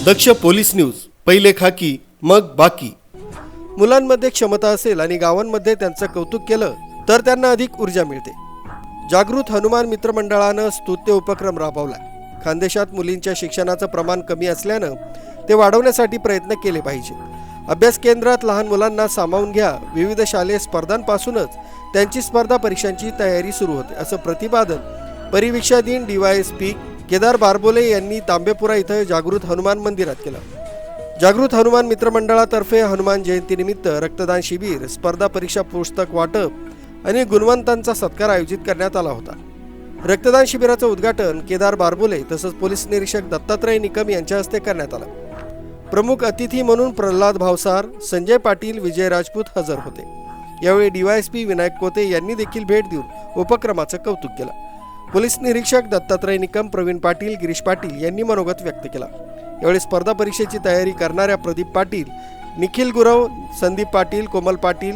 दक्ष police news, पहिले खाकी मग बाकी। मुलांमध्ये क्षमता असेल आणि गावांमध्ये त्यांचं कौतुक केलं तर त्यांना अधिक ऊर्जा मिळते। जागृत हनुमान मित्र मंडळानं स्तुत्य उपक्रम राबवला। खानदेशात मुलींच्या शिक्षणाचं प्रमाण कमी असल्यानं ते वाढवण्यासाठी प्रयत्न केले पाहिजे। अभ्यास केंद्रात लहान मुलांना सामावून घ्या। विविध शालेय स्पर्धांपासूनच त्यांची स्पर्धा परीक्षांची तयारी सुरू होते, असं प्रतिपादन परिवीक्षाधीन DYSP केदार बारबोले यांनी तांबेपुरा इथं जागृत हनुमान मंदिरात केलं। जागृत हनुमान मित्र मंडळातर्फे हनुमान जयंतीनिमित्त रक्तदान शिबिर, स्पर्धा परीक्षा पुस्तक वाटप आणि गुणवंतांचा सत्कार आयोजित करण्यात आला होता। रक्तदान शिबिराचं उद्घाटन केदार बारबोले तसंच पोलीस निरीक्षक दत्तात्रय निकम यांच्या हस्ते करण्यात आलं। प्रमुख अतिथी म्हणून प्रल्हाद भावसार, संजय पाटील, विजय राजपूत हजर होते। यावेळी DYSP विनायक कोते यांनी देखील भेट देऊन उपक्रमाचं कौतुक केलं। पोलीस निरीक्षक दत्तात्रय निकम, प्रवीण पाटील, गिरीश पाटील यांनी मनोगत व्यक्त केला। यावेळी स्पर्धा परीक्षेची तयारी करणाऱ्या प्रदीप पाटील, निखिल गुरव, संदीप पाटील, कोमल पाटील,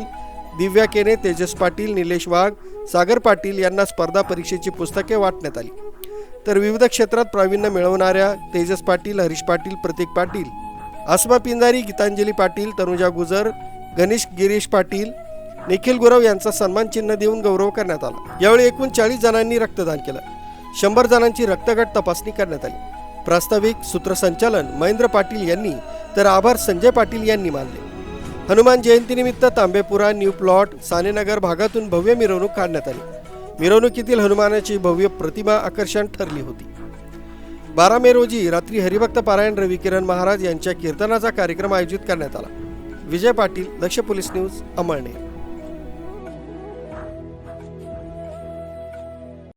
दिव्या केने, तेजस पाटील, निलेश वाघ, सागर पाटील यांना स्पर्धा परीक्षेची पुस्तके वाटण्यात आली। तर विविध क्षेत्रात प्रावीण्य मिळवणाऱ्या तेजस पाटील, हरीश पाटील, प्रतीक पाटील, आसमा पिंजारी, गीतांजली पाटील, तनुजा गुजर, गणेश गिरीश पाटील, निखिल गुरव यांचा सन्मान चिन्ह देऊन गौरव करण्यात आला। यावेळी एकूण 40 जणांनी रक्तदान केलं। 100 जणांची रक्तगट तपासणी करण्यात आली। प्रास्ताविक सूत्रसंचालन महेंद्र पाटील यांनी तर आभार संजय पाटील यांनी मानले। हनुमान जयंतीनिमित्त तांबेपुरा, न्यू प्लॉट, सानेनगर भागातून भव्य मिरवणूक काढण्यात आली। मिरवणुकीतील हनुमानाची भव्य प्रतिमा आकर्षण ठरली होती। 12 मे रोजी रात्री हरिभक्त पारायण रविकिरण महाराज यांच्या कीर्तनाचा कार्यक्रम आयोजित करण्यात आला। विजय पाटील, दक्ष पोलीस न्यूज, अमळनेर।